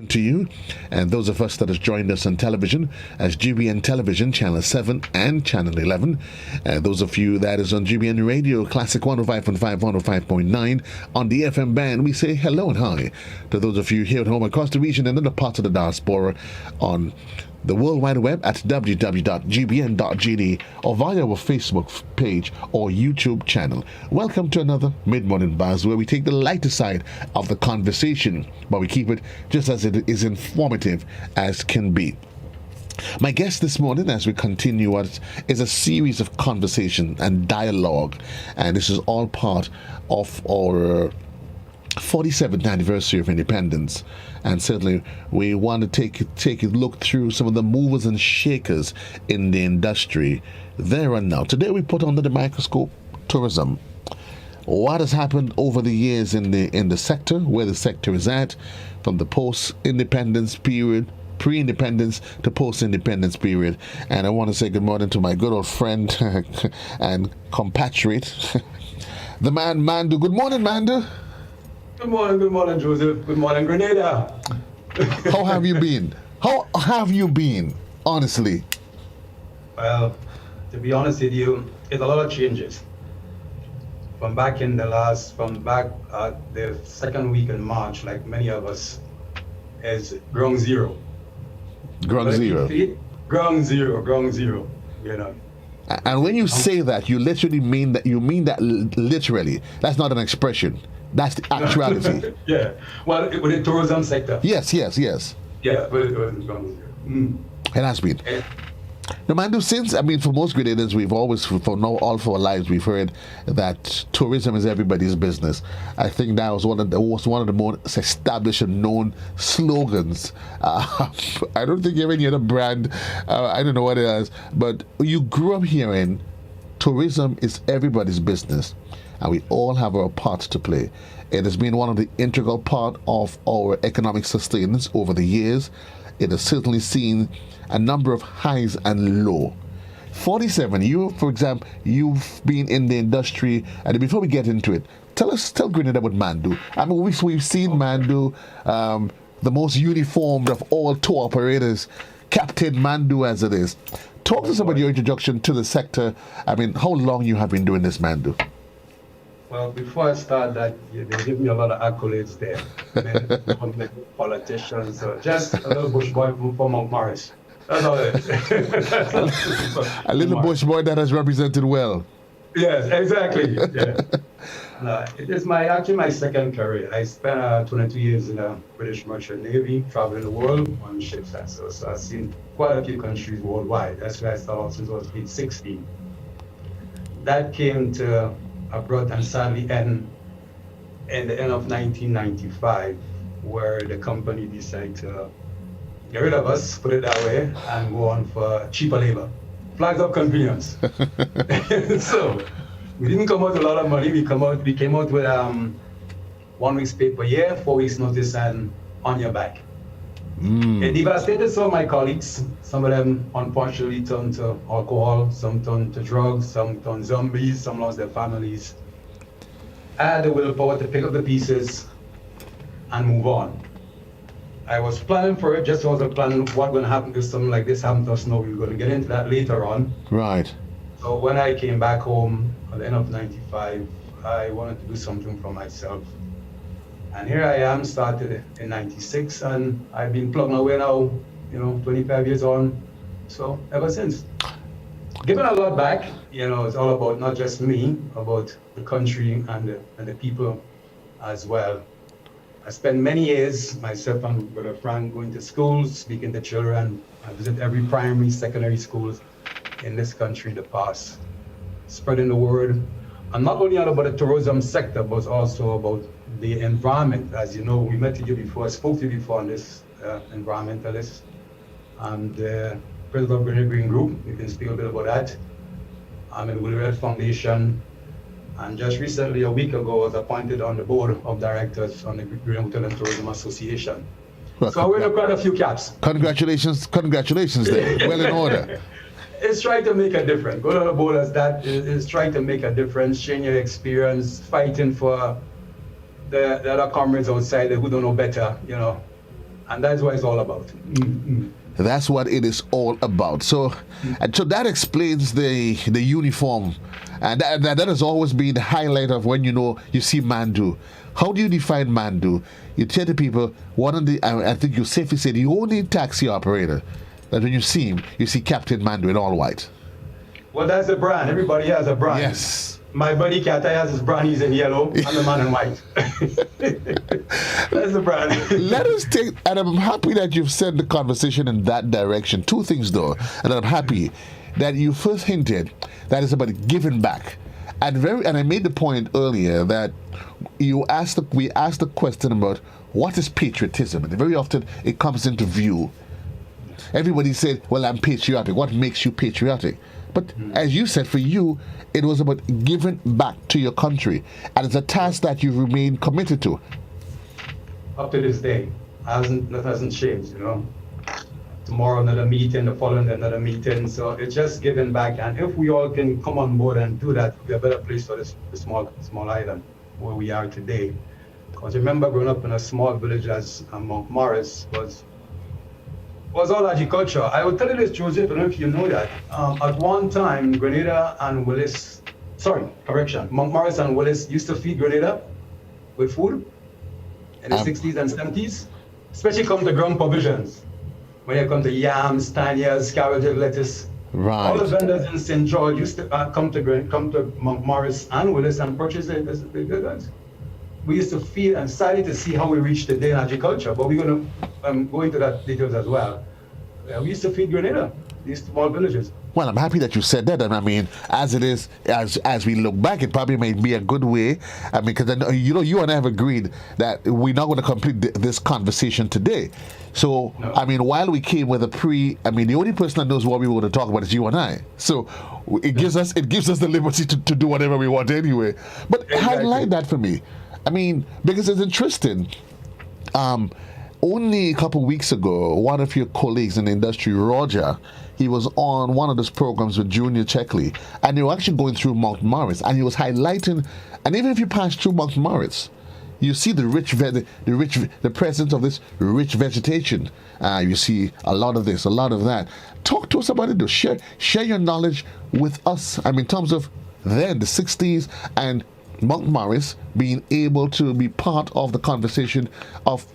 good to you. And those of us that has joined us on television as GBN Television, Channel 7 and Channel 11. Those of you that is on GBN Radio, Classic 105.5, 105.9 on the FM band, we say hello and hi to those of you here at home across the region and other parts of the diaspora on the World Wide Web at www.gbn.gd or via our Facebook page or YouTube channel. Welcome to another Mid-Morning Buzz, where we take the lighter side of the conversation, but we keep it just as it is informative as can be. My guest this morning, as we continue, is a series of conversation and dialogue, and this is all part of our 47th anniversary of independence, and certainly we want to take a look through some of the movers and shakers in the industry there and now. Today we put under the microscope tourism. What has happened over the years in the sector, where the sector is at, from the post-independence period, pre-independence to post-independence period. And I want to say good morning to my good old friend and compatriot, the man Mandoo. Good morning, Mandoo. Good morning, Joseph. Good morning, Grenada. How have you been? How have you been, honestly? Well, to be honest with you, it's a lot of changes. From back the second week in March, like many of us, is ground zero. Ground zero. Ground zero, you know. And when you say that, you literally mean that, literally. That's not an expression. That's the actuality. Yeah. Well, with the tourism sector. Yes. Yeah, but it was ground zero. It has been. No, Mandoo, for most Grenadians, we've always, for all for our lives, we've heard that tourism is everybody's business. I think that was one of the most established and known slogans. I don't think you have any other brand. I don't know what it is, but you grew up hearing tourism is everybody's business, and we all have our part to play. It has been one of the integral part of our economic sustenance over the years. It has certainly seen a number of highs and low. 47, you, for example, you've been in the industry, and before we get into it, tell Grenada about Mandoo. I mean, we've seen Mandoo, the most uniformed of all tour operators, Captain Mandoo as it is. Talk to us about your introduction to the sector. I mean, how long you have been doing this, Mandoo? Well, before I start that, they give me a lot of accolades there. Politicians, so just a little bush boy from Mount Morris. That's all it is. A little bush boy that has represented well. Yes, exactly. Yeah. It is actually my second career. I spent 22 years in the British Merchant Navy, traveling the world on ships. So I've seen quite a few countries worldwide. That's where I started since I was 16. That came to abrupt and sadly end in the end of 1995, where the company decided to get rid of us, put it that way, and go on for cheaper labor. Flags of convenience. So we didn't come out with a lot of money. We came out with 1 week's pay per year, 4 weeks notice, and on your back. It devastated some of my colleagues. Some of them unfortunately turned to alcohol, some turned to drugs, some turned zombies, some lost their families. I had the willpower to pick up the pieces and move on. I was planning for it, just wasn't planning what's going to happen if something like this happened to us. No, we were going to get into that later on. Right. So when I came back home at the end of 95, I wanted to do something for myself. And here I am, started in 96, and I've been plugging away now, 25 years on. So ever since. Giving a lot back, it's all about not just me, about the country and the people as well. I spent many years, myself and Brother Frank, going to schools, speaking to children. I visit every primary, secondary schools in this country, the past, spreading the word. And not only about the tourism sector, but also about the environment. As you know, we met you before, I spoke to you before on this environmentalist. And the president of Green Green Group, we can speak a bit about that. I'm in Willie Red Foundation. And just recently, a week ago, I was appointed on the board of directors on the Green Hotel and Tourism Association. Well, so I wear quite a few caps. Congratulations there. Well in order. It's trying to make a difference. Going on the board as that is trying to make a difference, change your experience, fighting for the other comrades outside who don't know better, And that's what it's all about. That's what it is all about. So, and so that explains the uniform, and that has always been the highlight of when you see Mandoo. How do you define Mandoo? You tell the people one of the I think you safely say the only taxi operator that when you see him, you see Captain Mandoo in all white. Well, that's the brand. Everybody has a brand. Yes. My buddy Kata has his brand. He's in yellow. I'm the man in white. That's the brand. Let us take, and I'm happy that you've sent the conversation in that direction. Two things, though, and I'm happy that you first hinted that it's about giving back, and I made the point earlier that we asked the question about what is patriotism, and very often it comes into view. Everybody said, "Well, I'm patriotic." What makes you patriotic? But as you said, for you, it was about giving back to your country, and it's a task that you remain committed to. Up to this day, that hasn't changed. Tomorrow another meeting, the following another meeting. So it's just giving back, and if we all can come on board and do that, we're a better place for this small island where we are today. Because remember, growing up in a small village as Mount Morris was all agriculture. I will tell you this, Joseph, I don't know if you know that. At one time, Mount Morris and Willis used to feed Grenada with food in the 60s and 70s, especially come to ground provisions. When it comes to yams, tanyas, cabbages, lettuce. Right. All the vendors in St. George used to come to Mount Morris and Willis and purchase the goods. We used to feed and study to see how we reached today in agriculture, but we're going to go into that details as well. We used to feed Grenada, these small villages. Well, I'm happy that you said that, and I mean, as it is, as we look back, it probably may be a good way. I mean, because you and I have agreed that we're not going to complete this conversation today. So, no. I mean, while we came with the only person that knows what we were going to talk about is you and I. So, it gives us the liberty to do whatever we want anyway. But exactly. Highlight that for me. I mean, because it's interesting. Only a couple of weeks ago, one of your colleagues in the industry, Roger, he was on one of those programs with Junior Checkley, and they were actually going through Mount Morris, and he was highlighting, and even if you pass through Mount Morris, you see the presence of this rich vegetation. You see a lot of this, a lot of that. Talk to us about it, though. Share your knowledge with us. I mean, in terms of then the 60s and Mount Morris being able to be part of the conversation of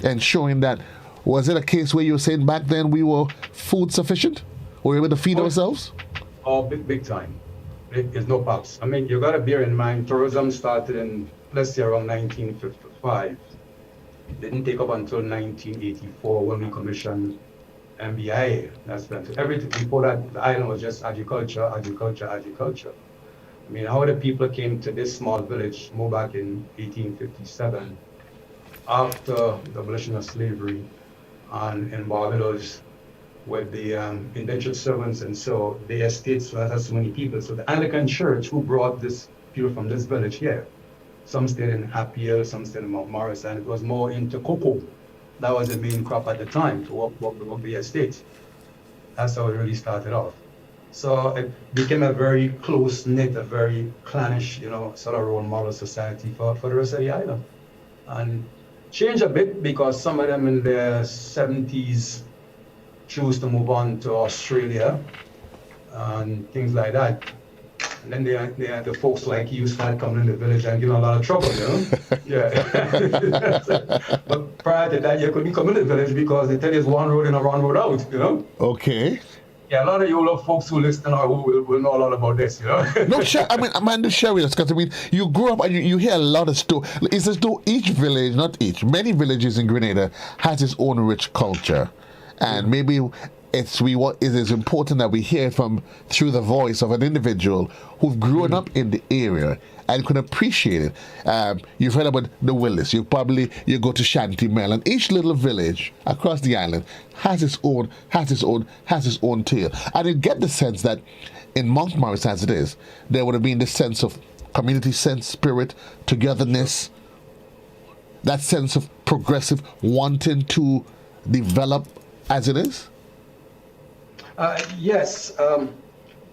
ensuring that, was it a case where you were saying back then we were food sufficient? Were we able to feed ourselves? Oh, big time. There's no pops. I mean, you got to bear in mind, tourism started in, let's say, around 1955. It didn't take up until 1984 when we commissioned MBIA. That's when everything before that, the island was just agriculture. I mean, how the people came to this small village more back in 1857 after the abolition of slavery and in Barbados with the indentured servants, and so the estates had so many people. So the Anglican Church, who brought this people from this village here, some stayed in Appiah, some stayed in Mount Morris, and it was more into cocoa. That was the main crop at the time to work the estate. That's how it really started off. So it became a very close-knit, a very clannish, sort of role model society for the rest of the island. And changed a bit because some of them in their 70s choose to move on to Australia and things like that. And then they had the folks like you start coming in the village and giving a lot of trouble, Yeah. But prior to that, you couldn't come in the village because they tell you it's one road in and one road out, Okay. Yeah, a lot of you older folks who listen will know a lot about this, No, Amanda, share with us, because you grew up and you hear a lot of stories. It's as though each village, many villages in Grenada has its own rich culture. And maybe it is important that we hear through the voice of an individual who've grown up in the area and can appreciate it. You've heard about the Willis. You go to Shanty Mel, and each little village across the island has its own tale. And you get the sense that in Mount Morris, as it is, there would have been this sense of community sense, spirit, togetherness, that sense of progressive wanting to develop as it is. Yes.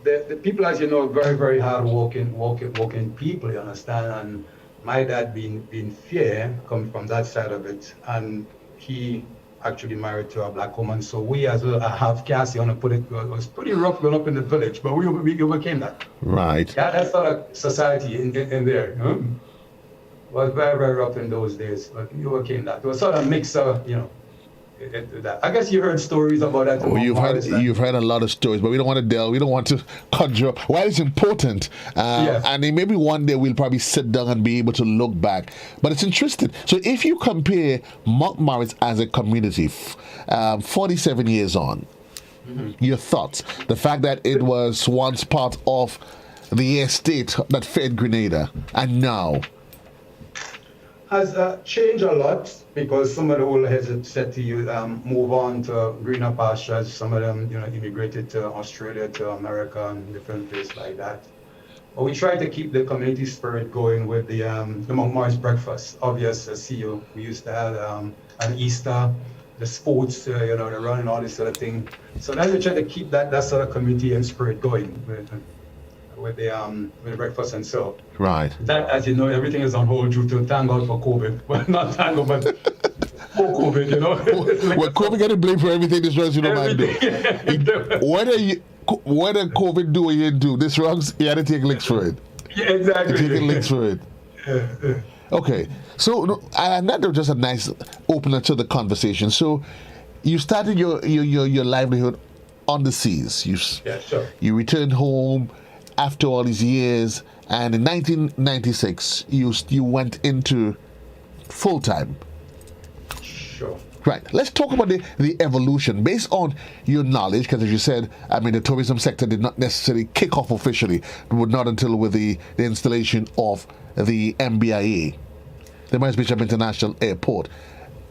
The people, as you know, are very, very hard working people, you understand? And my dad being fair, coming from that side of it, and he actually married to a black woman. So we as well, half caste, you want to put it, was pretty rough growing up in the village, but we overcame that. Right. Yeah, that sort of society in there. Was very, very rough in those days, but we overcame that. It was sort of mix of, that. I guess you heard stories about that. Oh, you've heard a lot of stories, but we don't want to delve. We don't want to conjure up. While it's important, Yes. and then maybe one day we'll probably sit down and be able to look back. But it's interesting. So if you compare Mount Morris as a community, 47 years on, your thoughts? The fact that it was once part of the estate that fed Grenada, and now. Has changed a lot because some of the older heads have said to you, move on to greener pastures. Some of them, immigrated to Australia, to America, and different places like that. But we try to keep the community spirit going with the Mount Morris breakfast. Obvious, see we used to have an Easter, the sports, the running, all this sort of thing. So now we try to keep that sort of community and spirit going with the breakfast and so. Right. That, as you know, everything is on hold due to thank God for COVID. Well, not thank God, but for COVID, Well, COVID getting blamed for everything this runs, mind do. Whether COVID do or you didn't do, this runs, you had to take licks for it. Yeah, exactly. Taking licks for it. Okay. So, and that was just a nice opener to the conversation. So, you started your livelihood on the seas. Yeah, sure. You returned home after all these years, and in 1996 you went into full-time. Sure. Right. Let's talk about the evolution based on your knowledge, because as you said, the tourism sector did not necessarily kick off officially, but not until with the installation of the MBIA, the Morris Bishop International Airport.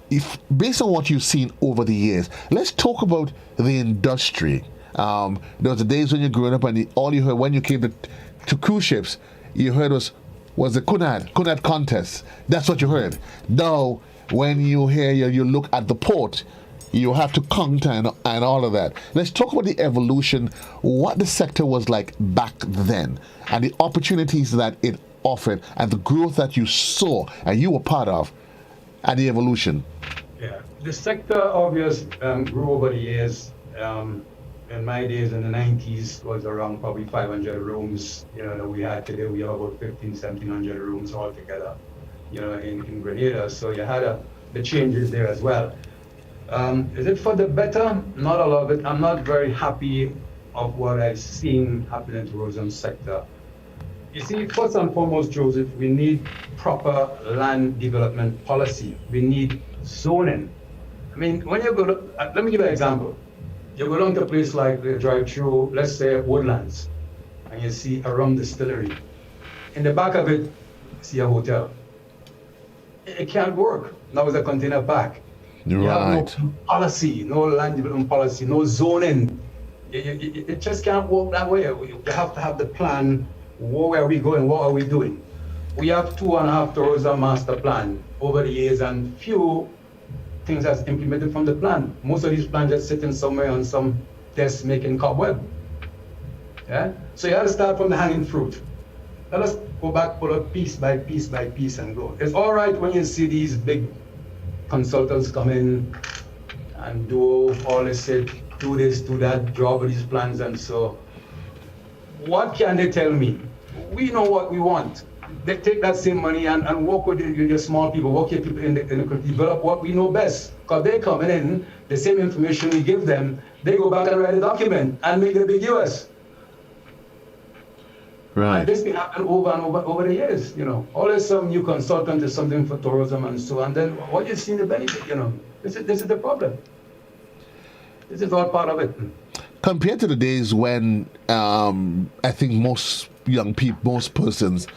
If based on what you've seen over the years, let's talk about the industry. There was the days when you're growing up, and all you heard when you came to cruise ships, you heard was the Cunard contest. That's what you heard. Now, when you hear you look at the port, you have to count and all of that. Let's talk about the evolution, what the sector was like back then, and the opportunities that it offered, and the growth that you saw and you were part of, and the evolution. Yeah, the sector obviously grew over the years. In my days in the 90s was around probably 500 rooms, that we had. Today we have about 1,700 rooms altogether, in Grenada. So you had the changes there as well. Is it for the better? Not a lot of it. I'm not very happy of what I've seen happen in the tourism sector. You see, first and foremost, Joseph, we need proper land development policy. We need zoning. When you go to, let me give you an example. You go down to a place like the drive-through, let's say Woodlands, and you see a rum distillery. In the back of it, you see a hotel. It can't work. Now it's a container park. You have no policy, no land development policy, no zoning. It just can't work that way. You have to have the plan. Where are we going? What are we doing? We have 2.5 tourism master plan over the years, and few things that's implemented from the plan. Most of these plans just sitting somewhere on some desk making cobweb. Yeah? So you have to start from the hanging fruit. Let us go back, pull up piece by piece by piece and go. It's all right when you see these big consultants come in and do all this, do this, do that, draw up these plans, and so. What can they tell me? We know what we want. They take that same money and work with your small people, work with people in the develop what we know best. Because they coming in, the same information we give them, they go back and write a document and make it ambiguous. Right. And this been happening over and over the years, Always some new consultant is something for tourism and so on. And then what you see in the benefit, This is the problem. This is all part of it. Compared to the days when I think most young people, most persons,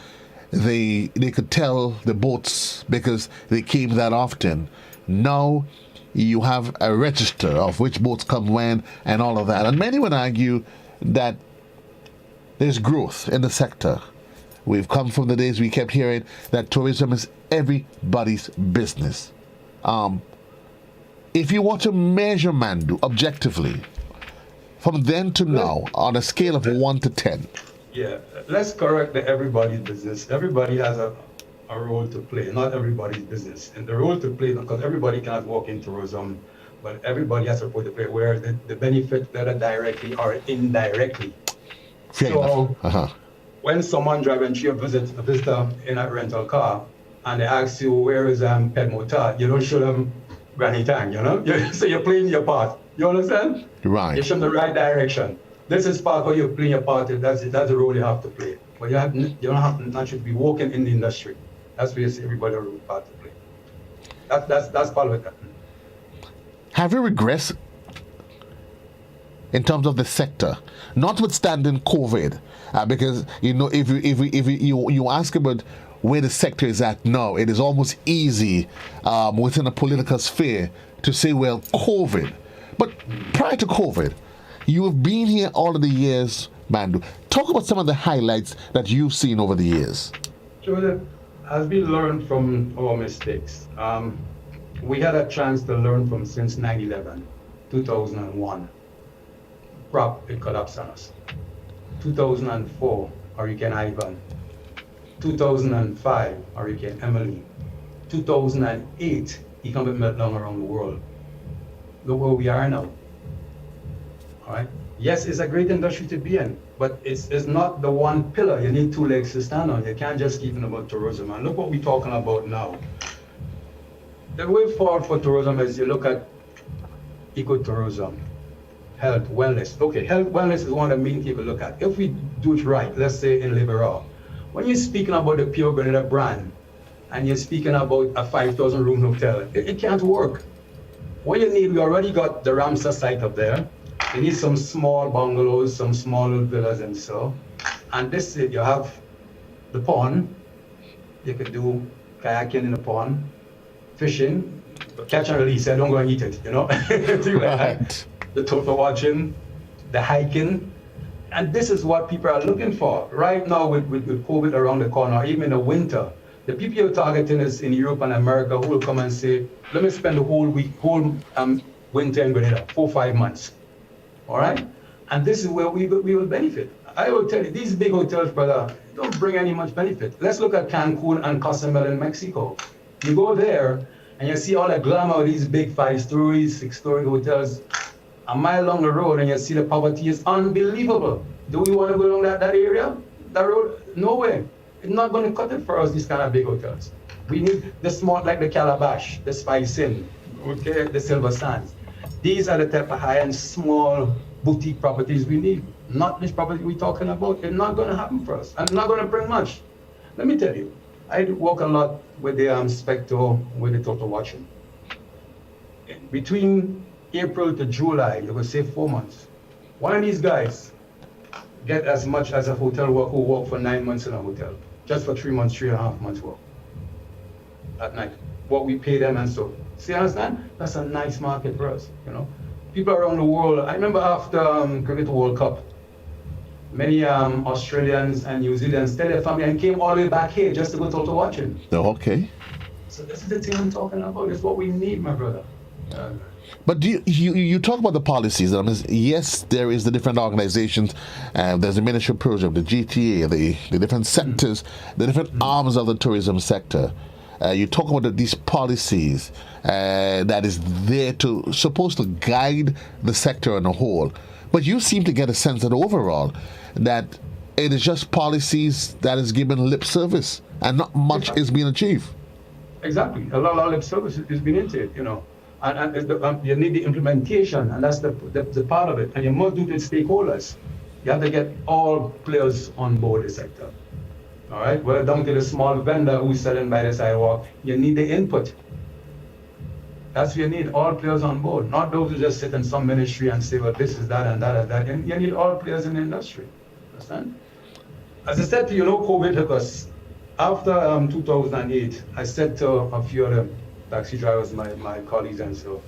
they could tell the boats because they came that often. Now you have a register of which boats come when and all of that. And many would argue that there's growth in the sector. We've come from the days we kept hearing that tourism is everybody's business. If you want to measure Mandoo objectively, from then to now, on a scale of 1 to 10. Yeah, let's correct the everybody's business. Everybody has a role to play, not everybody's business. And the role to play, because everybody cannot walk in tourism, but everybody has to put the play where the benefit, whether directly or indirectly. Fair So enough. when someone driving to a visitor in a rental car and they ask you where is Pet Motor, you don't show them Granny Tang, you know? So you're playing your part. You understand? Right. You show them the right direction. This is part where you're playing your part. That's the role you have to play. But you don't have to naturally be working in the industry. That's where you see everybody a role part to play. That's part of it. Have you regressed in terms of the sector, notwithstanding COVID? Because if you ask about where the sector is at now, it is almost easy within a political sphere to say, well, COVID. But prior to COVID, you have been here all of the years, Mandoo. Talk about some of the highlights that you've seen over the years. Sure, as we learned from our mistakes, we had a chance to learn from since 9/11, 2001. It collapsed on us. 2004, Hurricane Ivan. 2005, Hurricane Emily. 2008, economic meltdown around the world. Look where we are now. All right. Yes, it's a great industry to be in, but it's not the one pillar. You need two legs to stand on. You can't just keep it about tourism. And look what we're talking about now. The way forward for tourism is you look at ecotourism, health, wellness. Okay, health, wellness is one of the main things we look at. If we do it right, let's say in Liberal, when you're speaking about the Pure Grenada brand, and you're speaking about a 5,000 room hotel, it can't work. What you need, we already got the Ramsar site up there. You need some small bungalows, some small villas and so. And this, you have the pond. You could do kayaking in the pond, fishing, catch and release. I don't go and eat it, you know. Right. The total watching, the hiking. And this is what people are looking for. Right now with COVID around the corner, even in the winter, the people you're targeting is in Europe and America who will come and say, let me spend the whole winter in Grenada, 4-5 months. All right? And this is where we will benefit. I will tell you, these big hotels, brother, don't bring any much benefit. Let's look at Cancun and Cozumel in Mexico. You go there and you see all the glamour of these big 5-story, 6-story hotels a mile along the road, and you see the poverty is unbelievable. Do we want to go along that area? That road? No way. It's not going to cut it for us, these kind of big hotels. We need the small, like the Calabash, the Spice Inn, okay, the Silver Sands. These are the type of high-end, small boutique properties we need. Not this property we're talking about. It's not going to happen for us. And not going to bring much. Let me tell you, I work a lot with the Spectre, with the Total Watching. Between April to July, you will say 4 months. One of these guys get as much as a hotel worker who work for 9 months in a hotel, just for 3 months, 3.5 months work at night. What we pay them and so. See, understand? That's a nice market for us, you know. People around the world, I remember after Cricket World Cup, many Australians and New Zealanders stayed their family and came all the way back here just to go Total Watching. Oh, okay. So this is the thing I'm talking about. It's what we need, my brother. But do you talk about the policies. I mean, yes, there is the different organizations. There's the Ministry of Tourism, the GTA, the different sectors, the different arms of the tourism sector. You talk about these policies that is there supposed to guide the sector on a whole. But you seem to get a sense that overall that it is just policies that is given lip service and not much is being achieved. Exactly. A lot of lip service is being into it, you know. And you need the implementation, and that's the part of it. And you must do it with stakeholders. You have to get all players on board the sector. All right? Well, down to the small vendor who's selling by the sidewalk, you need the input. That's what you need, all players on board, not those who just sit in some ministry and say, well, this is that and that and that. You need all players in the industry. Understand? As I said to you, COVID hit us. After 2008, I said to a few other taxi drivers, my colleagues and so,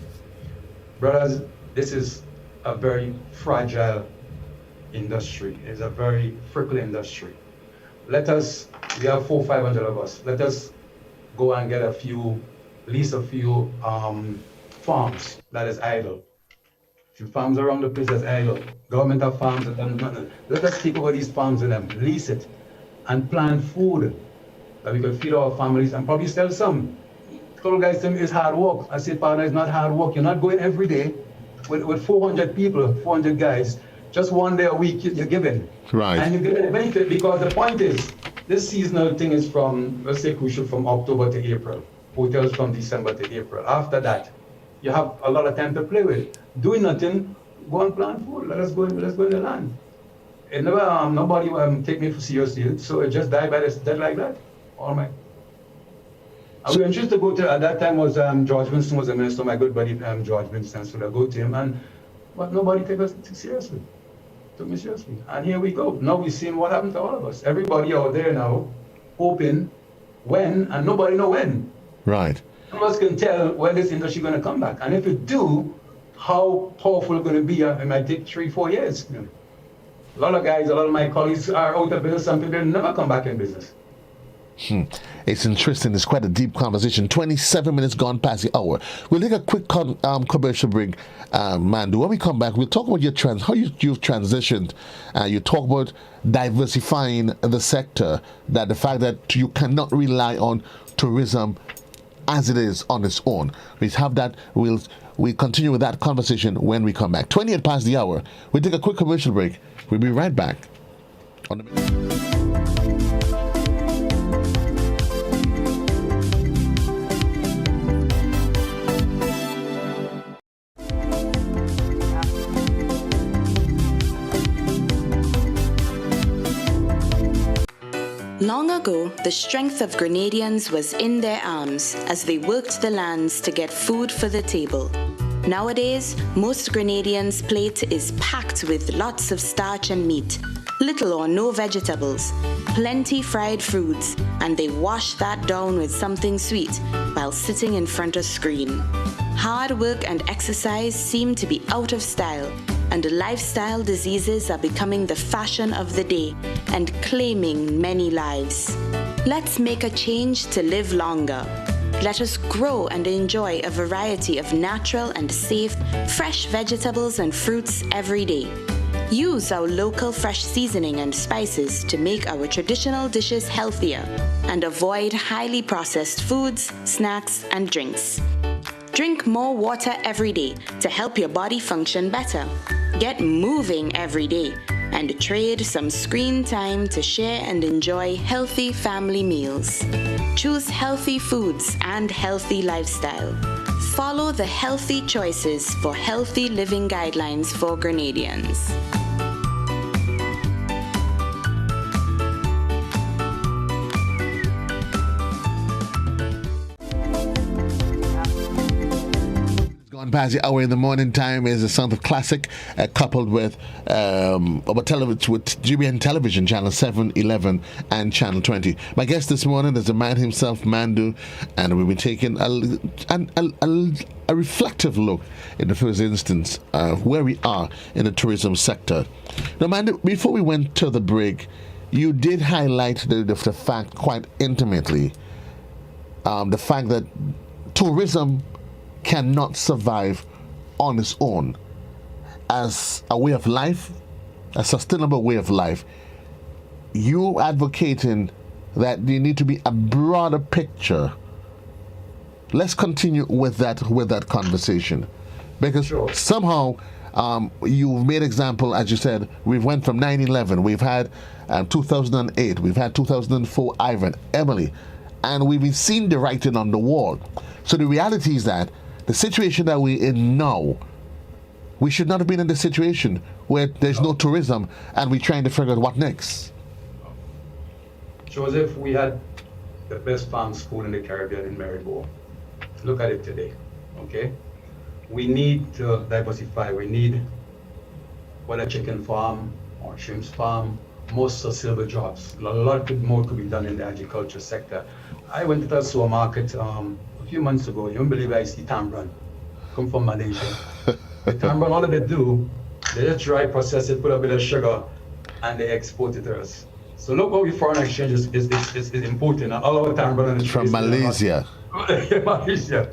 brothers, this is a very fragile industry. It's a very fickle industry. We have 400-500 of us. Let us go and get lease a few farms that is idle. A few farms around the place that's idle. Government have farms that don't matter. Let us take over these farms and them, lease it, and plant food that we could feed our families and probably sell some. told guys to me it's hard work. I said, partner, it's not hard work. You're not going every day with 400 people, 400 guys. Just one day a week you're given. Right. And you get a benefit because the point is, this seasonal thing is from, let's say, crucial from October to April. Hotels from December to April. After that, you have a lot of time to play with. Doing nothing, go and plant food. Let's go in the land. And never, nobody take me for seriously. So it just died like that. All right. I was interested to go to, at that time was George Winston was the minister, my good buddy George Winston, so I go to him, but nobody took us seriously. Took me seriously. And here we go. Now we've seen what happened to all of us. Everybody out there now hoping when, and nobody know when. Right. None of us can tell when this industry going to come back. And if it do, how powerful it's going to be. It might take 3-4 years. You know. A lot of guys, a lot of my colleagues are out of business. Some people never come back in business. It's interesting. It's quite a deep conversation. 27 minutes gone past the hour. We'll take a quick commercial break, Mandoo. When we come back, we'll talk about how you've transitioned. You talk about diversifying the sector, that the fact that you cannot rely on tourism as it is on its own. We have that. We'll continue with that conversation when we come back. 28 past the hour. We'll take a quick commercial break. We'll be right back. On the Long ago, the strength of Grenadians was in their arms as they worked the lands to get food for the table. Nowadays, most Grenadians' plate is packed with lots of starch and meat, little or no vegetables, plenty fried foods, and they wash that down with something sweet while sitting in front of screen. Hard work and exercise seem to be out of style, and lifestyle diseases are becoming the fashion of the day and claiming many lives. Let's make a change to live longer. Let us grow and enjoy a variety of natural and safe, fresh vegetables and fruits every day. Use our local fresh seasoning and spices to make our traditional dishes healthier and avoid highly processed foods, snacks, and drinks. Drink more water every day to help your body function better. Get moving every day and trade some screen time to share and enjoy healthy family meals. Choose healthy foods and healthy lifestyle. Follow the healthy choices for healthy living guidelines for Grenadians. Past the hour in the morning time is the sound of classic, coupled with GBN Television Channel 7, 11, and Channel 20. My guest this morning is the man himself, Mandoo, and we'll be taking a reflective look in the first instance of where we are in the tourism sector. Now, Mandoo, before we went to the break, you did highlight the fact quite intimately, the fact that tourism cannot survive on its own as a way of life, a sustainable way of life. You advocating that there need to be a broader picture. Let's continue with that conversation, because somehow you've made example, as you said, we've went from 9/11, we've had 2008, we've had 2004 Ivan, Emily, and we've been seeing the writing on the wall. So the reality is that the situation that we're in now, we should not have been in this situation where there's no tourism and we're trying to figure out what next. Joseph, we had the best farm school in the Caribbean in Maribor. Look at it today, okay? We need to diversify. We need whether chicken farm or shrimp farm, most sustainable jobs. A lot more could be done in the agriculture sector. I went to the supermarket a few months ago. You don't believe I see tamarind come from Malaysia. The tamarind, all they do, they just dry process it, put a bit of sugar, and they export it to us. So look how foreign exchange is important. All our tamarind is from Malaysia. Malaysia.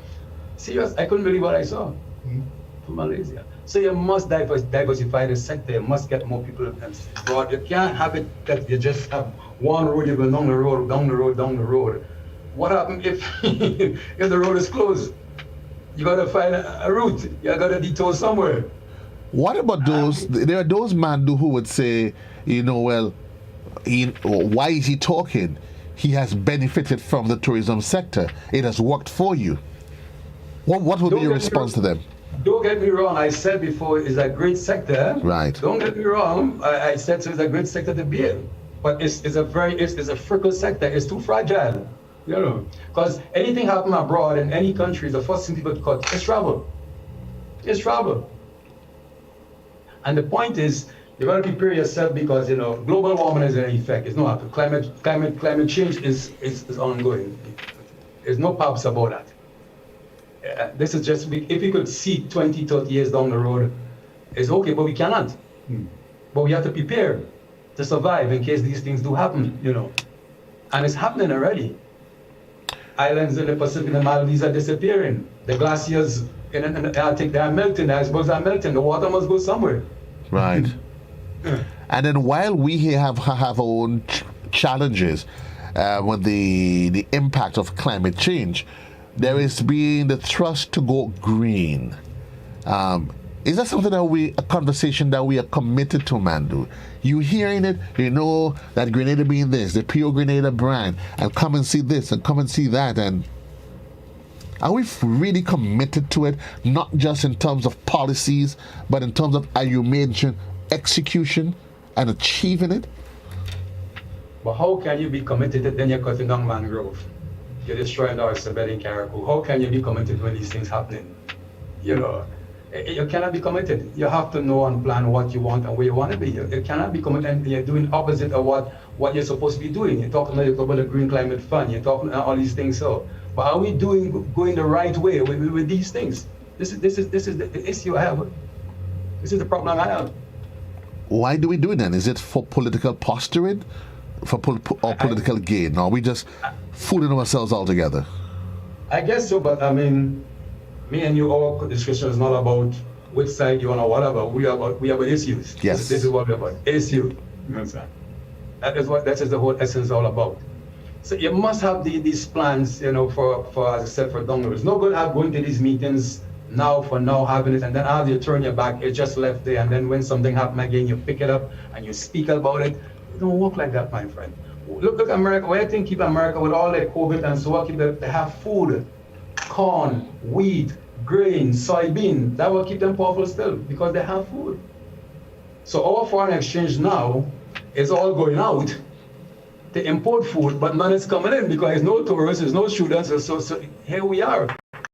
Serious, I couldn't believe what I saw from Malaysia. So you must diversify the sector. You must get more people abroad. You can't have it that you just have one road, you go down the road, down the road, down the road. What happens if if the road is closed? You gotta find a route. You gotta detour somewhere. What about those? There are those Mandoo who would say, well, why is he talking? He has benefited from the tourism sector. It has worked for you. What would be your response to them? Don't get me wrong. I said before, it's a great sector. Right. Don't get me wrong. I said so. It's a great sector to be in, but it's a fickle sector. It's too fragile. Because anything happen abroad in any country, the first thing people cut is travel. It's travel. And the point is, you got to prepare yourself because global warming is an effect. It's not climate change is ongoing. There's no pubs about that. This is just if we could see 20, 30 years down the road, it's okay, but we cannot. But we have to prepare to survive in case these things do happen. And it's happening already. Islands in the Pacific and the Maldives are disappearing. The glaciers in the Arctic, they are melting. The icebergs are melting. The water must go somewhere. Right. And then while we here have our own challenges with the impact of climate change, there is being the thrust to go green. Is that something a conversation that we are committed to, Mandoo? You hearing it, that Grenada being this, the Pure Grenada brand, and come and see this and come and see that, and are we really committed to it, not just in terms of policies, but in terms of, as you mentioned, execution and achieving it? But how can you be committed then you're cutting down mangrove? You're destroying our Siberian caribou. How can you be committed when these things happening? You cannot be committed. You have to know and plan what you want and where you want to be. You cannot be committed and you're doing opposite of what you're supposed to be doing. You're talking about the Green Climate Fund. You're talking about all these things. But are we going the right way with these things? This is the issue I have. This is the problem I have. Why do we do it then? Is it for political posturing, or political gain? Or are we just fooling ourselves altogether? I guess so, but I mean, me and you, our discussion is not about which side you want or whatever. We are about issues. Yes. This is what we're about. Issue. You understand? That is the whole essence all about. So you must have these plans, for as I said, for down the road. It's no good going to these meetings now having it, and then after you turn your back, it's just left there, and then when something happens again, you pick it up and you speak about it. It don't work like that, my friend. Look America. Why do you think keep America with all that COVID and so on? They have food, corn, wheat, grain, soybean. That will keep them powerful still because they have food. So our foreign exchange now is all going out to import food, but none is coming in because there's no tourists, there's no students. So here we are.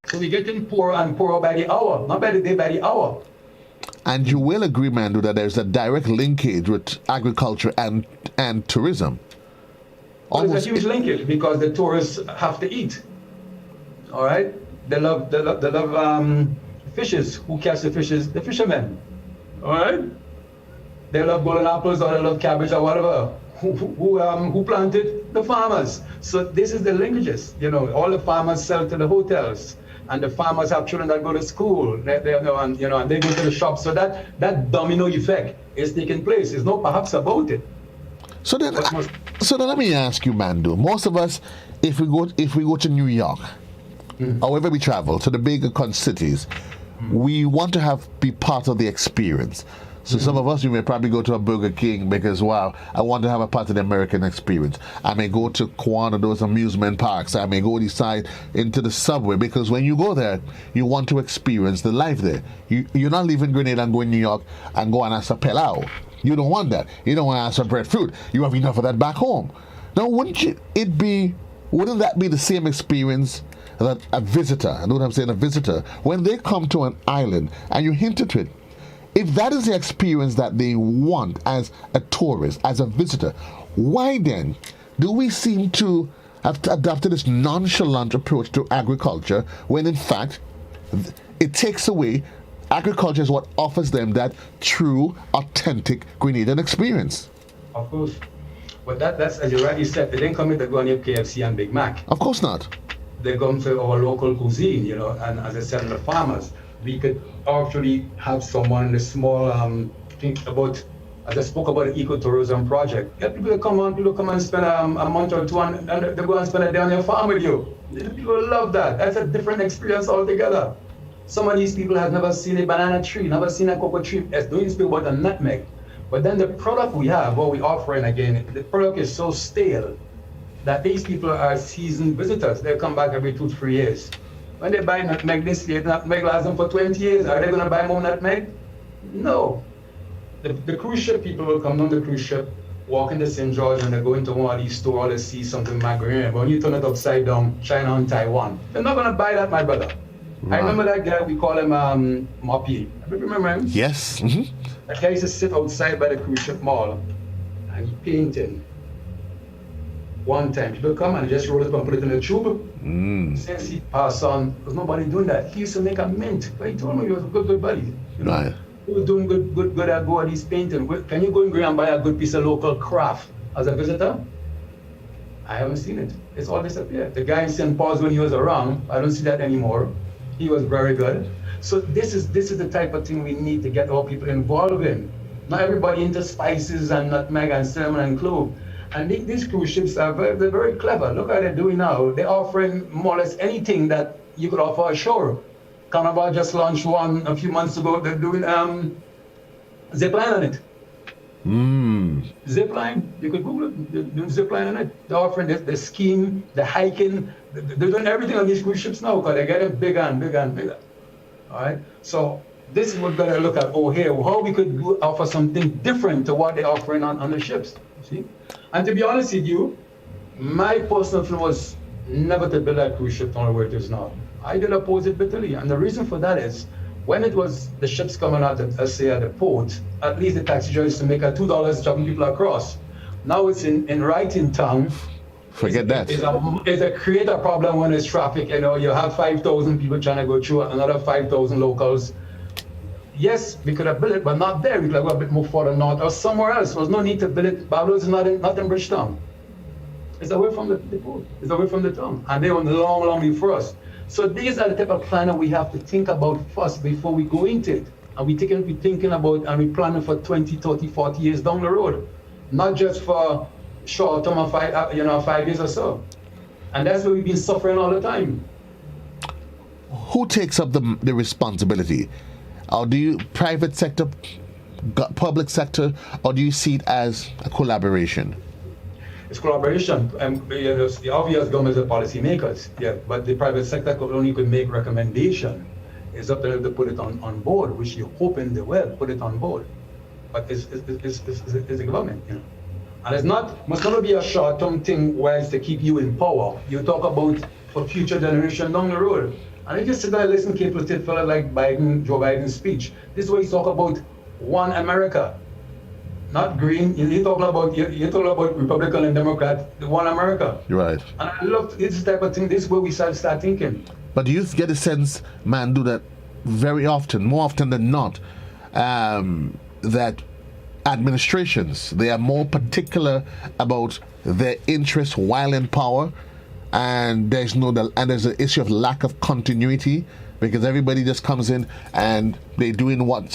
So we're getting poorer and poorer by the hour, not by the day, by the hour. And you will agree, Mandoo, that there's a direct linkage with agriculture and tourism. There's a huge linkage because the tourists have to eat. All right, they love fishes. Who catch the fishes? The fishermen. All right, they love golden apples or they love cabbage or whatever. Who planted? The farmers. So this is the linkages. All the farmers sell to the hotels, and the farmers have children that go to school. And they go to the shops. So that domino effect is taking place. There's no perhaps about it. So then let me ask you, Mandoo. Most of us, if we go to New York, or wherever we travel to the bigger cities, we want to be part of the experience. So some of us, we may probably go to a Burger King because, wow, I want to have a part of the American experience. I may go to one of those amusement parks. I may go decide into the subway because when you go there, you want to experience the life there. You're not leaving Grenada and going to New York and go and ask for pilau. You don't want that. You don't want to ask for breadfruit. You have enough of that back home. Now, wouldn't that be the same experience that a visitor, I know what I'm saying, a visitor, when they come to an island and you hinted to it, if that is the experience that they want as a tourist, as a visitor, why then do we seem to have adopted this nonchalant approach to agriculture when in fact it takes away, agriculture is what offers them that true, authentic Grenadian experience? Of course. But that's, as you rightly said, they didn't come in to go and eat KFC and Big Mac. Of course not. They come to our local cuisine, and as I said, the farmers. We could actually have someone in a small, think about as I spoke about the ecotourism project, get people to come and spend a month or two and they go and spend a day on your farm with you. People love that. That's a different experience altogether. Some of these people have never seen a banana tree, never seen a cocoa tree. Don't speak about a nutmeg. But then the product we have, what we're offering again, the product is so stale that these people are seasoned visitors. They come back every 2-3 years. When they buy nutmeg this year, nutmeg lasts them for 20 years. Are they going to buy more nutmeg? No. The cruise ship people will come on the cruise ship, walk into St. George, and they go into one of these stores, they see something magazine. But when you turn it upside down, China and Taiwan, they're not going to buy that, my brother. Right. I remember that guy, we call him Moppy. Remember him? Yes. That guy used to sit outside by the cruise ship mall and he painted. One time, people come and just roll it up and put it in a tube. Since he passed on, there's nobody doing that. He used to make a mint. But he told me he was a good buddy. You know? Right. He was doing good at go at his painting. Can you go and and buy a good piece of local craft as a visitor? I haven't seen it. It's all disappeared. The guy in St. Paul's, when he was around, I don't see that anymore. He was very good. So this is the type of thing we need to get our people involved in. Not everybody into spices and nutmeg and cinnamon and clove. And these cruise ships they're very clever. Look what they're doing now. They're offering more or less anything that you could offer ashore. Carnival just launched one a few months ago. They're doing zip line on it. Zip line, you could Google it. They're doing zip line on it. They're offering the skiing, the hiking. They're doing everything on these cruise ships now because they're getting bigger and bigger and bigger. All right. So this is what we're gonna look at here. How we could offer something different to what they're offering on the ships. See? And to be honest with you, my personal feeling was never to build a cruise ship on where it is now. I did oppose it bitterly, and the reason for that is when it was the ships coming out at the port, at least the taxi drivers used to make $2 dropping people across. Now it's in right in town. Forget that. It's a create a problem when there's traffic. You know, you have 5,000 people trying to go through, another 5,000 locals. Yes, we could have built it, but not there. We could have got a bit more further north or somewhere else. There was no need to build it. Barbados is not in Bridgetown. It's away from the port. It's away from the town. And they were long way for us. So these are the type of planning we have to think about first before we go into it. And we're thinking about and we're planning for 20, 30, 40 years down the road. Not just for short term of 5 years or so. And that's where we've been suffering all the time. Who takes up the responsibility? Or do you, private sector, public sector, or do you see it as a collaboration? It's collaboration. The obvious government are policymakers, yeah, but the private sector could make recommendation. It's up to them to put it on board, which you're hoping they will put it on board. But it's the government, you know. And it's must not be a short-term thing where it's to keep you in power. You talk about for future generation down the road. And if you sit there and listen carefully to a fellow like Joe Biden's speech, this is where he's talking about one America. Not green. You're talking about Republican and Democrat, the one America. You're right. And I love this type of thing. This is where we start thinking. But do you get a sense, Mandoo, that very often, more often than not, that administrations, they are more particular about their interests while in power, and there's an issue of lack of continuity, because everybody just comes in and they're doing what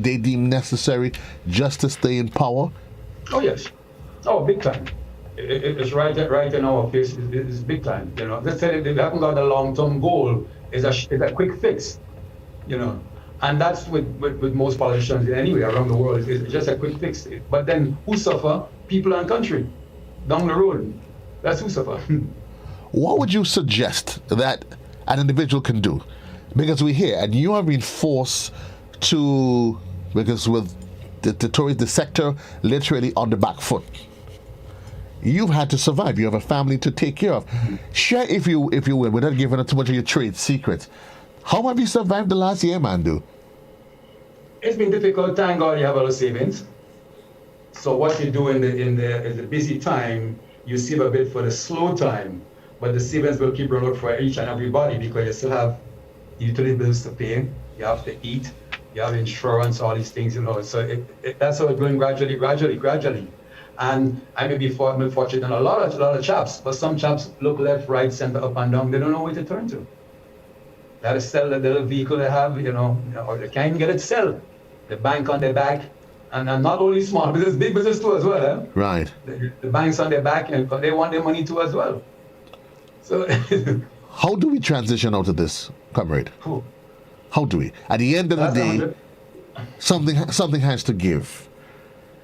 they deem necessary just to stay in power? Oh yes, big time. It's right in our face. It's big time. You know, they said they haven't got a long-term goal. It's a quick fix. You know, and that's with most politicians anyway around the world. It's just a quick fix. But then who suffer? People and country down the road. That's who suffer. What would you suggest that an individual can do? Because we're here, and you have been forced to, because with the sector literally on the back foot. You've had to survive. You have a family to take care of. Share, if you will, without giving too much of your trade secrets. How have you survived the last year, Mandoo? It's been difficult. Thank God you have a lot of savings. So what you do in the busy time, you save a bit for the slow time, but the savings will keep running out for each and everybody because you still have utility bills to pay, you have to eat, you have insurance, all these things, you know. So that's how it's going gradually. And I may be fortunate in a lot of chaps, but some chaps look left, right, center, up and down. They don't know where to turn to. They have to sell the little vehicle they have, you know, or they can't even get it sell. The bank on their back, And not only small business, big business too as well. Eh? Right. The banks on their back end, because they want their money too as well. So how do we transition out of this, comrade? Cool. How do we? At the end of the day, something has to give.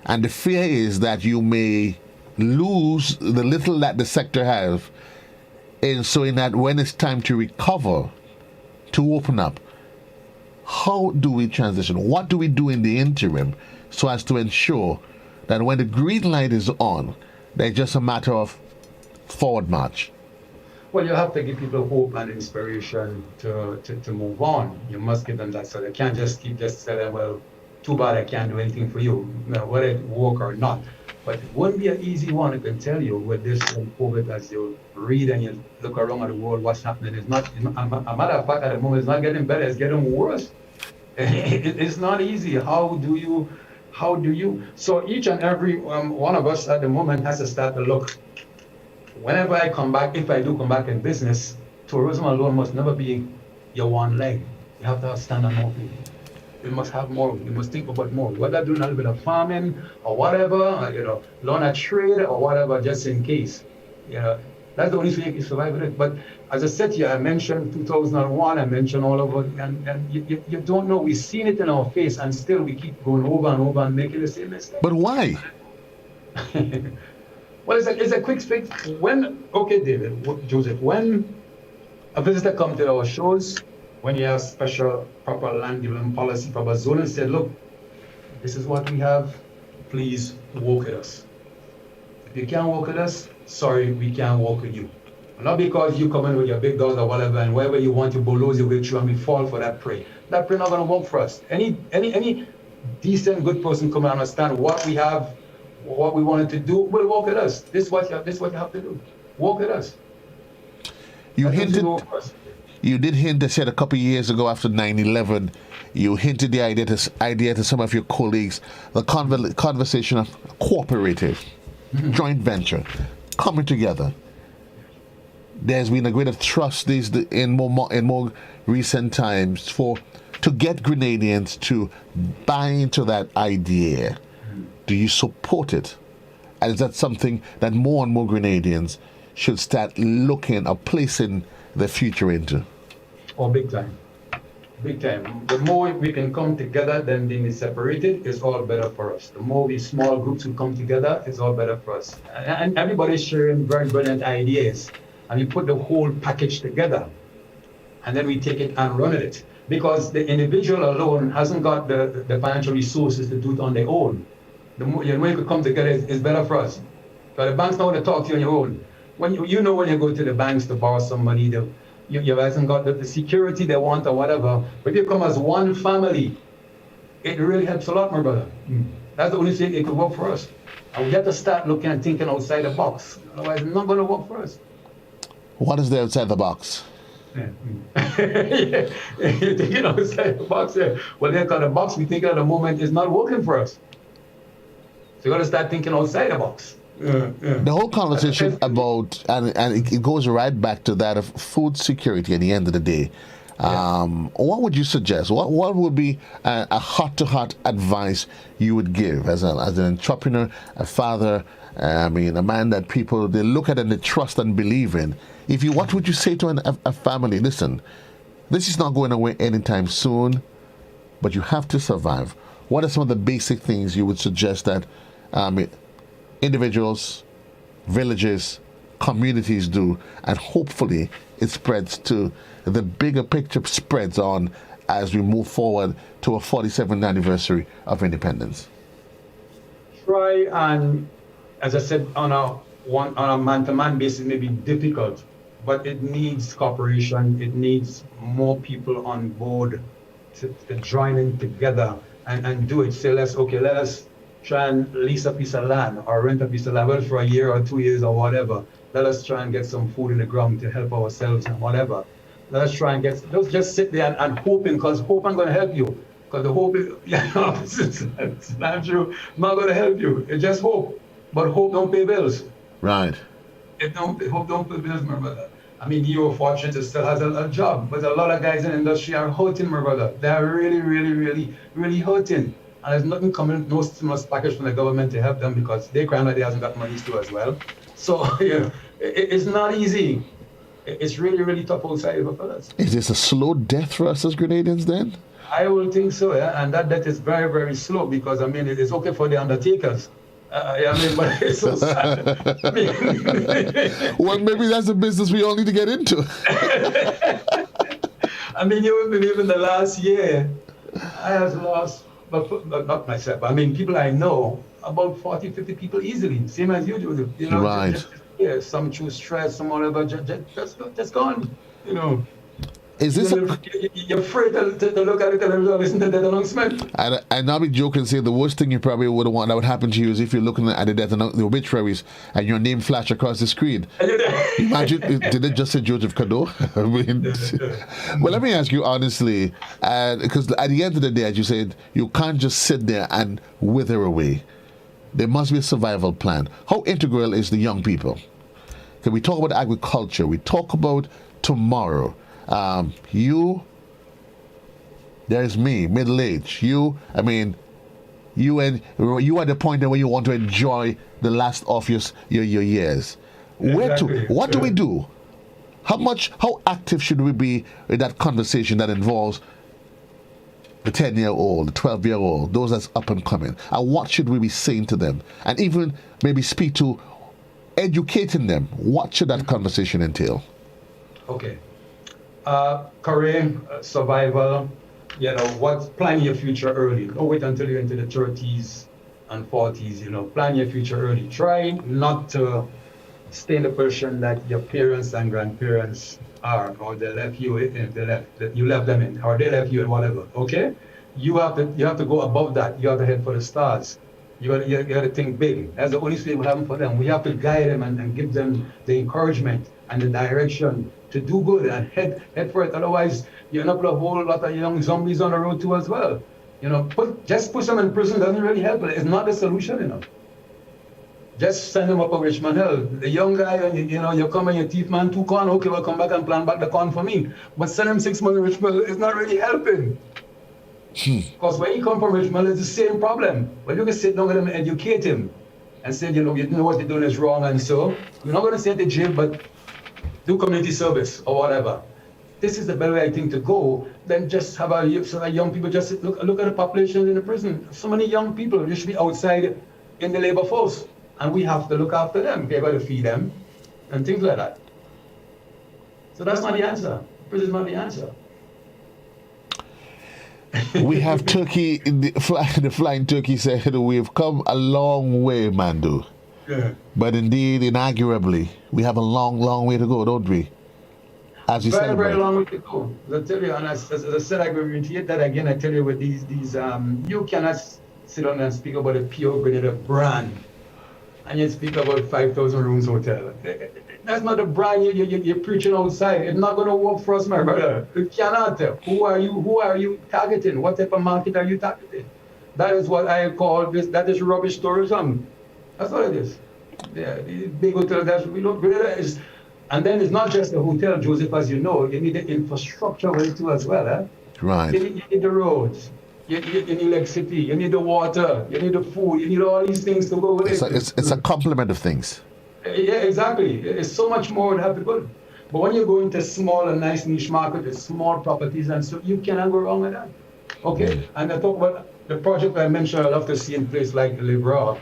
And the fear is that you may lose the little that the sector has, and so in that when it's time to recover, to open up, how do we transition? What do we do in the interim so as to ensure that when the green light is on, there's just a matter of forward march? Well, you have to give people hope and inspiration to move on. You must give them that, so they can't just keep saying, well, too bad I can't do anything for you, whether it work or not. But it wouldn't be an easy one, I can tell you, with this COVID, as you read and you look around at the world, what's happening is not, a matter of fact, at the moment, it's not getting better, it's getting worse. It's not easy. How do you, so each and every one of us at the moment has to start to look. Whenever I come back, if I do come back in business, tourism alone must never be your one leg. You have to stand on more people. You must have more. You must think about more. Whether doing a little bit of farming or whatever, learn a trade or whatever, just in case. That's the only way you can survive with it. But as I said to you, I mentioned 2001, I mentioned all of it, and you don't know. We've seen it in our face, and still we keep going over and over and making the same mistake. But why? Well, it's a quick fix. Joseph, when a visitor comes to our shows, when you have special, proper land development policy, proper zoning, said, look, this is what we have, please work with us. If you can't work with us, sorry, we can't work with you. Not because you come in with your big dogs or whatever, and wherever you want to bulldoze your way through and we fall for that prey. That prey not gonna work for us. Any decent, good person come and understand what we have, what we wanted to do, will work with us. This is what you have to do. Work with us. You did hint, I said a couple of years ago after 9/11, you hinted the idea to some of your colleagues, the conversation of cooperative, joint venture, coming together. There's been a greater trust in more recent times to get Grenadians to buy into that idea. Do you support it? And is that something that more and more Grenadians should start looking or placing their future into? Oh, big time. Big time. The more we can come together than being separated, is all better for us. The more we small groups who come together, is all better for us. And everybody's sharing very brilliant ideas. And we put the whole package together. And then we take it and run with it. Because the individual alone hasn't got the financial resources to do it on their own. The more you could come together, is better for us. But the banks don't want to talk to you on your own. When you when you go to the banks to borrow some money, you hasn't got the security they want or whatever. But if you come as one family, it really helps a lot, my brother. That's the only thing it could work for us. And we have to start looking and thinking outside the box. Otherwise, it's not going to work for us. What is there outside the box? You're thinking outside the box there. Well, the box we think at the moment is not working for us. So you got to start thinking outside the box. The whole conversation about, and it goes right back to that of food security at the end of the day. What would you suggest? What would be a heart-to-heart advice you would give as an entrepreneur, a father, a man that people, they look at and they trust and believe in? What would you say to a family? Listen, this is not going away anytime soon, but you have to survive. What are some of the basic things you would suggest that individuals, villages, communities do, and hopefully it spreads to the bigger picture, spreads on as we move forward to a 47th anniversary of independence? Try and, as I said, on a man-to-man basis may be difficult, but it needs cooperation. It needs more people on board to join in together and do it. Say, let us try and lease a piece of land or rent a piece of land, whether for a year or 2 years or whatever. Let us try and get some food in the ground to help ourselves and whatever. Let us try and don't just sit there and hoping, because hope ain't going to help you. Because the hope is, it's not true, not going to help you. It's just hope. But hope don't pay bills. Right. Hope don't pay bills, my brother. You are fortunate to still have a job, but a lot of guys in the industry are hurting, my brother. They are really, really, really, really hurting. And there's nothing coming, no stimulus package from the government to help them because they cry that they hasn't got money too as well. So it's not easy. It's really, really tough outside for us. Is this a slow death for us as Grenadians then? I will think so, yeah. And that death is very, very slow because, I mean, it's okay for the undertakers. But it's so sad. Well, maybe that's a business we all need to get into. I mean, you wouldn't believe in the last year, I have lost, but not myself, I mean, people I know, about 40, 50 people easily, same as you do. You know, right. Some choose stress, some whatever, just gone, you know. Is this you're afraid to look at it and listen to that announcement. And I'll be joking and say the worst thing you probably would want that would happen to you is if you're looking at the obituaries and your name flash across the screen. Imagine, did it just say Joseph Cadore? I mean, well, let me ask you honestly, because at the end of the day, as you said, you can't just sit there and wither away. There must be a survival plan. How integral is the young people? Can we talk about agriculture? We talk about tomorrow. There's me, middle age. You are at the point where you want to enjoy the last of your years. Exactly. What do we do? How active should we be in that conversation that involves the 10-year-old, the 12-year-old, those that's up and coming? And what should we be saying to them? And even maybe speak to educating them. What should that conversation entail? Okay. Career, survival, plan your future early. Don't wait until you're into the 30s and 40s, plan your future early. Try not to stay in the position that your parents and grandparents are, or they left you in, you left them in, or they left you in, whatever, okay? You have to go above that. You have to head for the stars. You got to think big. That's the only thing we have for them. We have to guide them and give them the encouragement and the direction to do good and head for it. Otherwise, you end up with a whole lot of young zombies on the road too as well. Just push them in prison doesn't really help. It's not the solution, Just send them up a Richmond Hill. The young guy, you come and your teeth man, 2 corn, okay, well, come back and plant back the corn for me. But send him 6 months in Richmond Hill, it's not really helping. Because when he come from Richmond, it's the same problem. But you can sit down with him and educate him and say, you know what you're doing is wrong, and so you're not going to send to jail, but do community service or whatever. This is the better way I think to go than just have so that young people just look at the population in the prison. So many young people just should be outside in the labor force, and we have to look after them. We've got to feed them and things like that. So that's not the answer. Prison is not the answer. We have Turkey, the flying turkey said, we've come a long way, Mandoo. Yeah. But indeed, inarguably, we have a long, long way to go, don't we? As we celebrate. Very long way to go. I tell you, and as I said, I will reiterate that again. I tell you, with these, you cannot sit down and speak about a pure Grenada brand, and yet speak about 5,000 rooms hotel. That's not a brand you're preaching outside. It's not going to work for us, my brother. It cannot. Who are you targeting? What type of market are you targeting? That is what I call this. That is rubbish tourism. That's what it is. Yeah, these big hotels, Grenada is, and then it's not just the hotel, Joseph, as you know, you need the infrastructure with it too as well. Eh? Right. You need the roads, you need electricity, you need the water, you need the food, you need all these things to go with it. It's a complement of things. Yeah, exactly. It's so much more to have to go. But when you go into small and nice niche market with small properties, and so you cannot go wrong with that. Okay? And I talk about the project I mentioned, I love to see in place like Libra.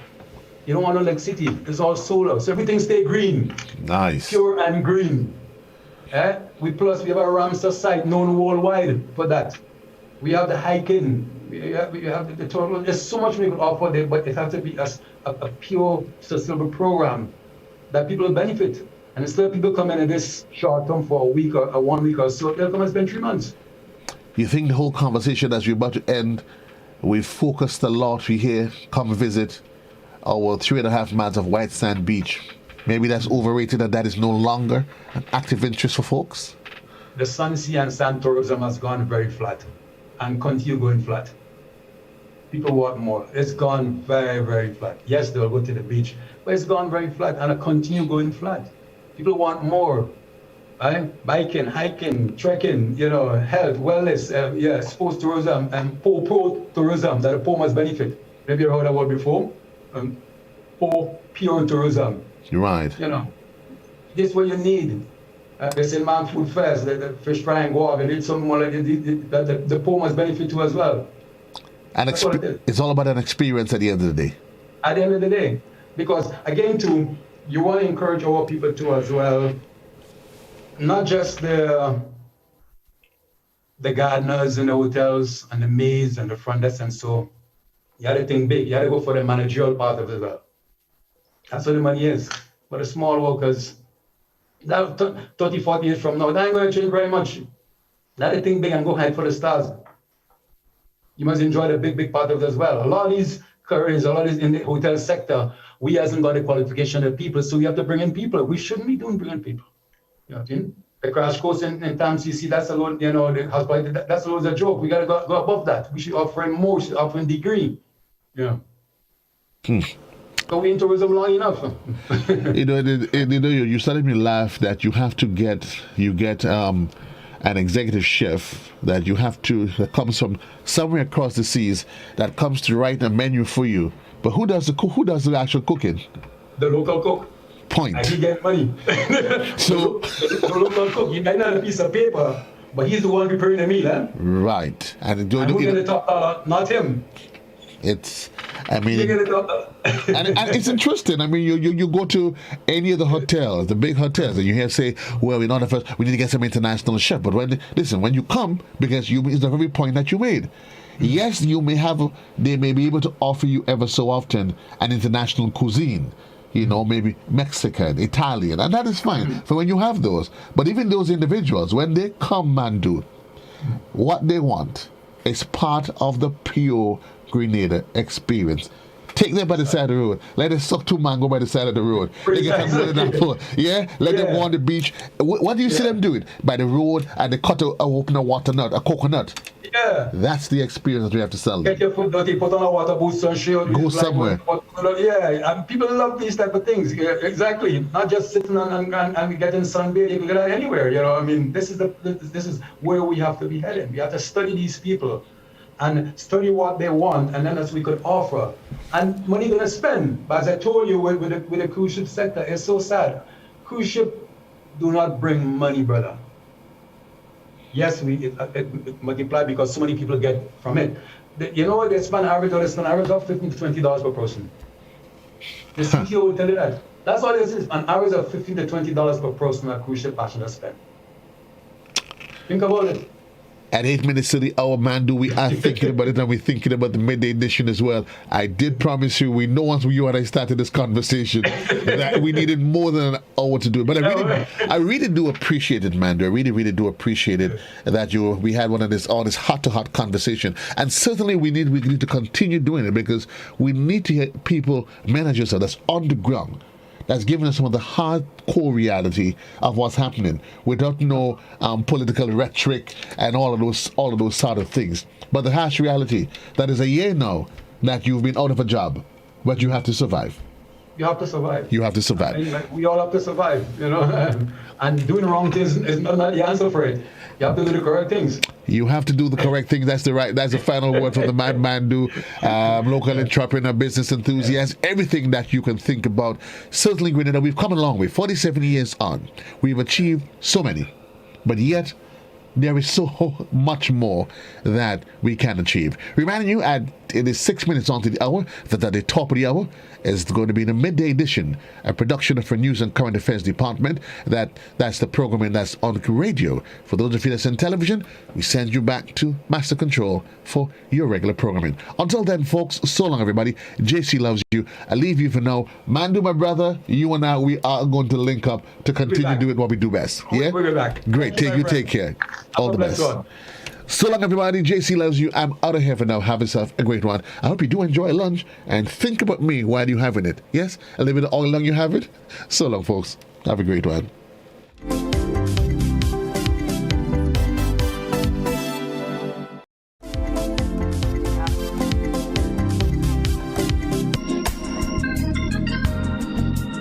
You don't want no electricity. It's all solar. So everything stay green. Nice. Pure and green. We have a Ramsar site known worldwide for that. We have the hiking. We have the total. There's so much we can offer there, but it has to be a pure sustainable program that people will benefit. And instead of people coming in this short term for a week or 1 week or so, they'll come and spend 3 months. You think the whole conversation as we're about to end, we've focused a lot. We hear, come visit our 3.5 miles of white sand beach. Maybe that's overrated and that is no longer an active interest for folks? The sun, sea, and sand tourism has gone very flat and continue going flat. People want more. It's gone very, very flat. Yes, they'll go to the beach, but it's gone very flat and it'll continue going flat. People want more. right? Biking, hiking, trekking, health, wellness, sports tourism, and poor tourism that the poor must benefit. Maybe you heard that word before. Poor pure tourism. You're right. This is what you need. They say man food first, the fish fry and go off. You need some more like the poor must benefit too as well. And it's all about an experience at the end of the day. At the end of the day. Because again too, you want to encourage our people too as well. Not just the gardeners in the hotels and the maids and the front desk and so. You have to think big. You have to go for the managerial part of it as well. That's what the money is. But the small workers, that 30, 40 years from now, that ain't going to change very much. You have to think big and go hide for the stars. You must enjoy the big part of it as well. A lot of these careers, a lot of these in the hotel sector, we hasn't got the qualification of people, so we have to bring in people. We shouldn't be doing bringing people. You know what I mean? The crash course in Times CC, that's alone, the hospitality, that's always a joke. We got to go above that. We should offer him more, we should offer him degree. So we in tourism long enough. You started me laugh that you have to get an executive chef that comes from somewhere across the seas that comes to write a menu for you. But who does the actual cooking? The local cook. Point. And he get money. So the local cook, he might not have a piece of paper, but he's the one preparing the meal, eh? Right. And who get the top dollar? Not him. And it's interesting. I mean, you go to any of the hotels, the big hotels, and you hear say, well, we need to get some international chef. But when you come, because it's the very point that you made. Yes, they may be able to offer you ever so often an international cuisine, maybe Mexican, Italian, and that is fine for when you have those. But even those individuals, when they come, Mandoo, what they want is part of the pure Grenada experience. Take them by the side of the road. Let them suck two mango by the side of the road. They get some good enough. Let them go on the beach. What do you see them doing? By the road, and they cut open a walnut, a coconut. Yeah. That's the experience that we have to sell them. Get your foot dirty, put on a water boots and shield. Go somewhere. And people love these type of things. Yeah, exactly. Not just sitting and getting sunbathed. You can get out anywhere. I mean, this is where we have to be headed. We have to study these people and study what they want, and then as we could offer. And money gonna spend. But as I told you, with the cruise ship sector, it's so sad. Cruise ship do not bring money, brother. Yes, it multiply because so many people get from it. They spend average of $15 to $20 per person. The CTO will tell you that. That's what it is, an average of $15 to $20 per person a cruise ship passenger spend. Think about it. At 8 minutes to the hour, Mandoo, we are thinking about it, and we're thinking about the midday edition as well. I did promise you, we know once you and I started this conversation that we needed more than an hour to do it. But I really do appreciate it, Mandoo. I really, really do appreciate it that we had all this heart-to-heart conversation. And certainly we need to continue doing it, because we need to get people, managers that's on the ground, that's giving us some of the hardcore reality of what's happening without no political rhetoric and all of those sort of things. But the harsh reality, that is a year now that you've been out of a job, but you have to survive. You have to survive. You have to survive. I mean, we all have to survive, and doing the wrong things is not the answer for it. You have to do the correct things. You have to do the correct things. That's the final word from the man Mandoo, local entrepreneur, business enthusiast, everything that you can think about. Certainly, Grenada, we've come a long way. 47 years on, we've achieved so many, but yet there is so much more that we can achieve. Reminding you, it is 6 minutes on to the hour, that at the top of the hour is going to be the midday edition, a production of the News and Current Affairs Department. That's the programming that's on radio. For those of you that's on television, we send you back to Master Control for your regular programming. Until then, folks, so long, everybody. JC loves you. I leave you for now. Mandoo, my brother, you and I, we are going to link up to continue doing what we do best. Yeah? We'll be back. Great. Take care. All the best. So long, everybody. JC loves you. I'm out of here for now. Have yourself a great one. I hope you do enjoy lunch, and think about me while you're having it. Yes? A little bit of how long you have it. So long, folks. Have a great one.